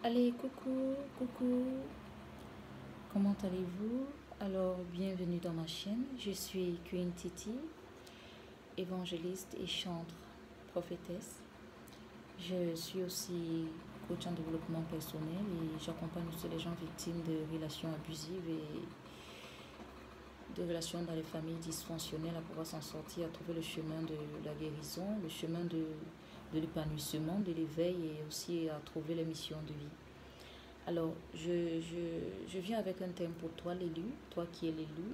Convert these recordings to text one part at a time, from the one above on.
Allez, coucou, coucou, comment allez-vous? Alors, bienvenue dans ma chaîne. Je suis Queen Titi, évangéliste et chantre prophétesse. Je suis aussi coach en développement personnel et j'accompagne aussi les gens victimes de relations abusives et de relations dans les familles dysfonctionnelles à pouvoir s'en sortir, à trouver le chemin de la guérison, le chemin de l'épanouissement, de l'éveil et aussi à trouver les missions de vie. Alors, je viens avec un thème pour toi, l'élu, toi qui es l'élu.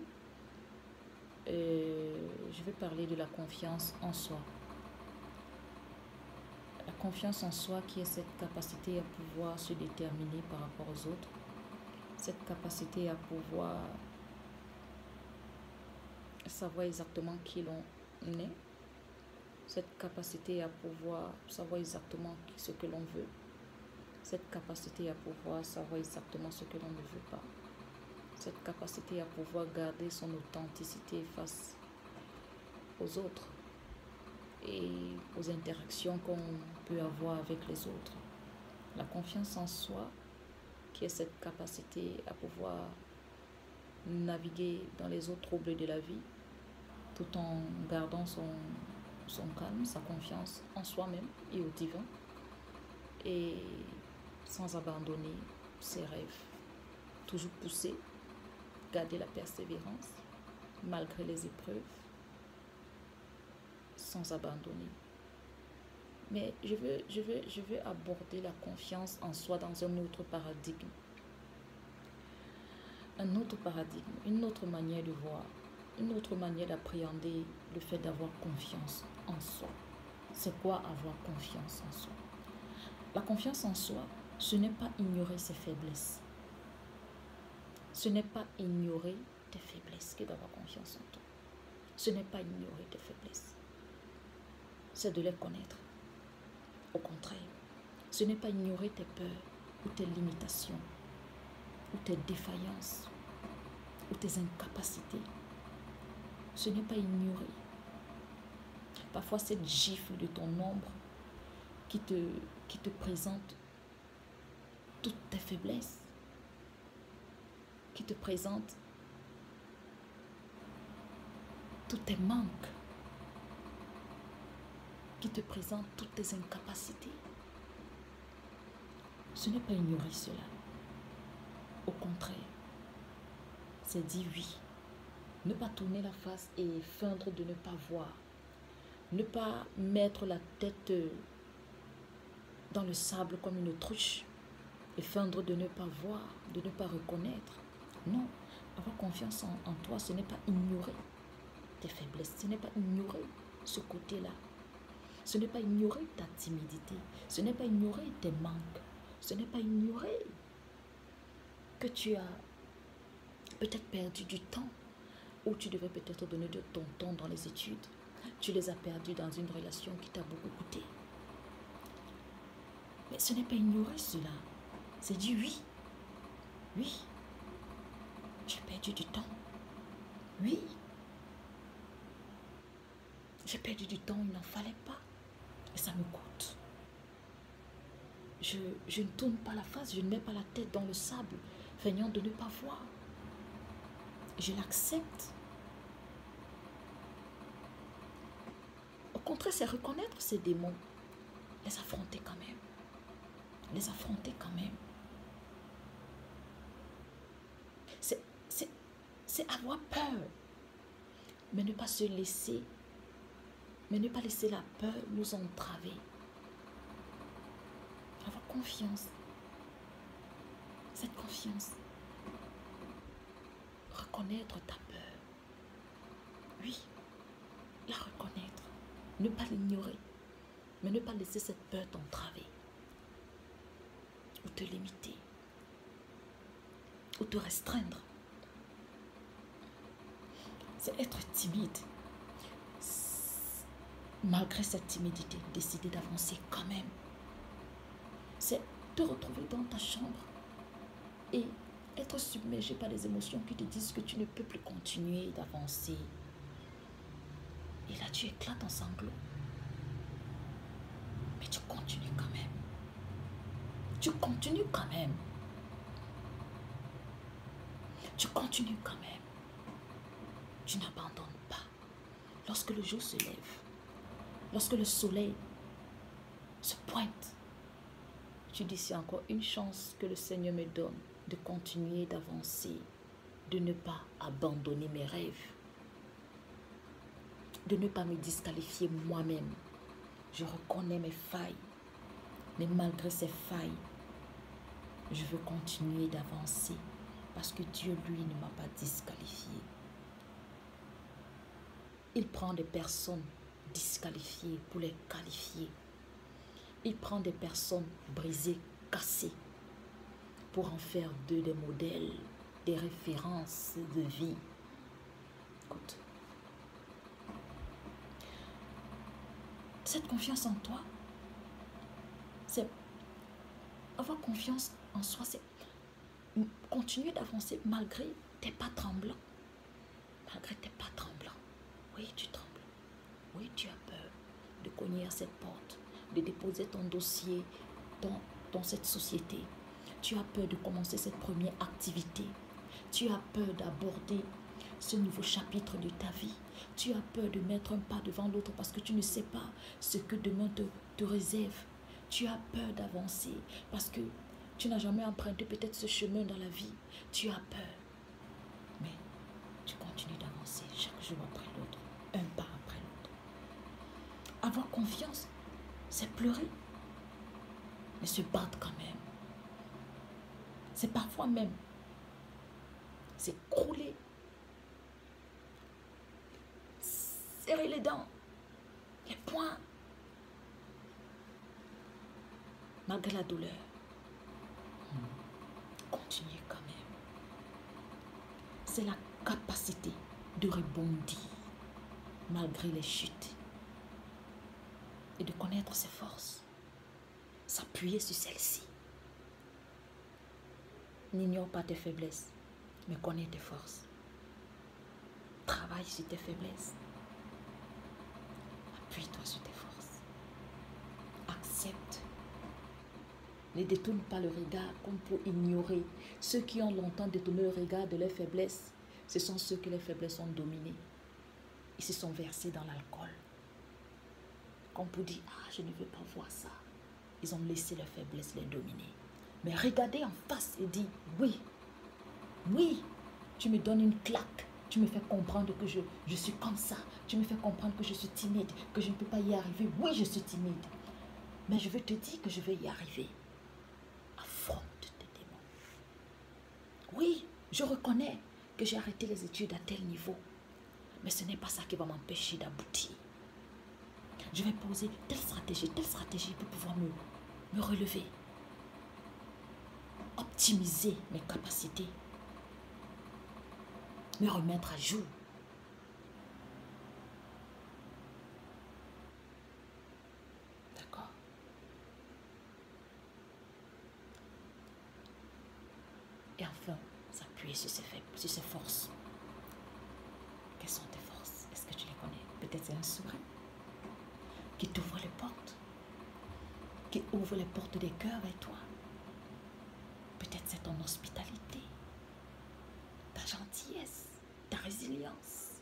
Je vais parler de la confiance en soi. La confiance en soi qui est cette capacité à pouvoir se déterminer par rapport aux autres. Cette capacité à pouvoir savoir exactement qui l'on est. Cette capacité à pouvoir savoir exactement ce que l'on veut. Cette capacité à pouvoir savoir exactement ce que l'on ne veut pas. Cette capacité à pouvoir garder son authenticité face aux autres et aux interactions qu'on peut avoir avec les autres. La confiance en soi, qui est cette capacité à pouvoir naviguer dans les eaux troubles de la vie, tout en gardant son calme, sa confiance en soi-même et au divin, et sans abandonner ses rêves. Toujours pousser, garder la persévérance, malgré les épreuves, sans abandonner. Mais je veux aborder la confiance en soi dans un autre paradigme. Un autre paradigme, une autre manière de voir, une autre manière d'appréhender le fait d'avoir confiance en soi. C'est quoi avoir confiance en soi? La confiance en soi, ce n'est pas ignorer ses faiblesses. Ce n'est pas ignorer tes faiblesses que d'avoir confiance en toi. Ce n'est pas ignorer tes faiblesses. C'est de les connaître. Au contraire, ce n'est pas ignorer tes peurs ou tes limitations ou tes défaillances ou tes incapacités. Ce n'est pas ignorer. Parfois, cette gifle de ton ombre qui te présente toutes tes faiblesses, qui te présente tous tes manques, qui te présente toutes tes incapacités. Ce n'est pas ignorer cela. Au contraire, c'est dire oui. Ne pas tourner la face et feindre de ne pas voir. Ne pas mettre la tête dans le sable comme une autruche et feindre de ne pas voir, de ne pas reconnaître. Non, avoir confiance en toi, ce n'est pas ignorer tes faiblesses, ce n'est pas ignorer ce côté-là. Ce n'est pas ignorer ta timidité, ce n'est pas ignorer tes manques, ce n'est pas ignorer que tu as peut-être perdu du temps où tu devais peut-être donner de ton temps dans les études. Tu les as perdus dans une relation qui t'a beaucoup coûté. Mais ce n'est pas ignorer cela. C'est dire oui. Oui. J'ai perdu du temps. Oui. J'ai perdu du temps, il n'en fallait pas. Et ça me coûte. Je ne tourne pas la face, je ne mets pas la tête dans le sable, feignant de ne pas voir. Je l'accepte. Au contraire, c'est reconnaître ces démons. Les affronter quand même. Les affronter quand même. C'est avoir peur. Mais ne pas se laisser. Mais ne pas laisser la peur nous entraver. Avoir confiance. Cette confiance. Reconnaître ta peur. Oui, la reconnaître. Ne pas l'ignorer. Mais ne pas laisser cette peur t'entraver. Ou te limiter. Ou te restreindre. C'est être timide. Malgré cette timidité, décider d'avancer quand même. C'est te retrouver dans ta chambre et être submergé par les émotions qui te disent que tu ne peux plus continuer d'avancer. Et là, tu éclates en sanglots. Mais tu continues quand même. tu continues quand même. Tu continues quand même. Tu n'abandonnes pas. Lorsque le jour se lève, lorsque le soleil se pointe, tu dis, c'est encore une chance que le Seigneur me donne de continuer d'avancer, de ne pas abandonner mes rêves, de ne pas me disqualifier moi-même. Je reconnais mes failles, mais malgré ces failles, je veux continuer d'avancer parce que Dieu, lui, ne m'a pas disqualifié. Il prend des personnes disqualifiées pour les qualifier. Il prend des personnes brisées, cassées, pour en faire d'eux des modèles, des références de vie. Écoute, cette confiance en toi, c'est avoir confiance en soi, c'est continuer d'avancer malgré tes pas tremblants. Malgré tes pas tremblants. Oui, tu trembles. Oui, tu as peur de cogner à cette porte, de déposer ton dossier dans cette société. Tu as peur de commencer cette première activité. Tu as peur d'aborder ce nouveau chapitre de ta vie. Tu as peur de mettre un pas devant l'autre parce que tu ne sais pas ce que demain te réserve. Tu as peur d'avancer parce que tu n'as jamais emprunté peut-être ce chemin dans la vie. Tu as peur. Mais tu continues d'avancer chaque jour après l'autre, un pas après l'autre. Avoir confiance, c'est pleurer, mais se battre quand même. C'est parfois même s'écrouler, serrer les dents, les poings, malgré la douleur. Continuez quand même. C'est la capacité de rebondir malgré les chutes et de connaître ses forces, s'appuyer sur celles-ci. N'ignore pas tes faiblesses, mais connais tes forces. Travaille sur tes faiblesses. Appuie-toi sur tes forces. Accepte. Ne détourne pas le regard comme pour ignorer. Ceux qui ont longtemps détourné le regard de leurs faiblesses, ce sont ceux que les faiblesses ont dominés. Ils se sont versés dans l'alcool. Comme pour dire, ah, je ne veux pas voir ça. Ils ont laissé leurs faiblesses les dominer. Mais regardez en face et dis, oui, oui, tu me donnes une claque. Tu me fais comprendre que je suis comme ça. Tu me fais comprendre que je suis timide, que je ne peux pas y arriver. Oui, je suis timide. Mais je veux te dire que je vais y arriver. Affronte tes démons. Oui, je reconnais que j'ai arrêté les études à tel niveau. Mais ce n'est pas ça qui va m'empêcher d'aboutir. Je vais poser telle stratégie pour pouvoir me relever. Optimiser mes capacités. Me remettre à jour. D'accord? Et enfin, s'appuyer sur ses forces. Quelles sont tes forces? Est-ce que tu les connais? Peut-être c'est un sourire qui t'ouvre les portes, qui ouvre les portes des cœurs avec toi. Peut-être c'est ton hospitalité, ta gentillesse, ta résilience,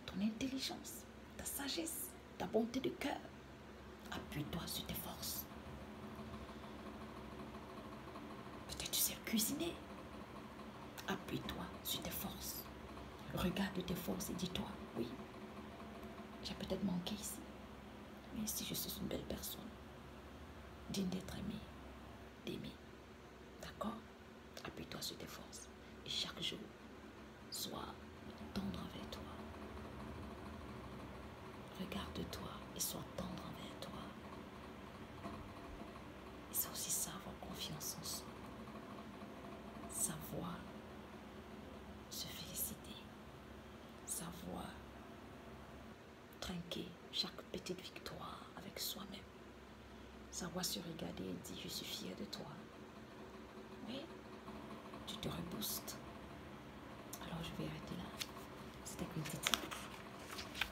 ton intelligence, ta sagesse, ta bonté de cœur. Appuie-toi sur tes forces. Peut-être tu sais cuisiner. Appuie-toi sur tes forces. Regarde tes forces et dis-toi, oui, j'ai peut-être manqué ici. Mais si je suis une belle personne, digne d'être aimée, d'aimer. D'accord? Appuie-toi sur tes forces. Et chaque jour, sois tendre envers toi. Regarde-toi et sois tendre envers toi. Et c'est aussi ça, avoir confiance en soi. Savoir se féliciter. Savoir trinquer chaque petite victoire avec soi-même. Savoir se regarder et dire, je suis fière de toi. Oui, tu te reboostes. Alors je vais arrêter là. C'était Quintity.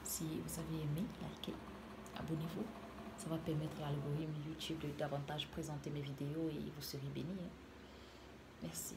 Si vous avez aimé, likez, abonnez-vous. Ça va permettre à l'algorithme YouTube de davantage présenter mes vidéos et vous serez bénis. Merci.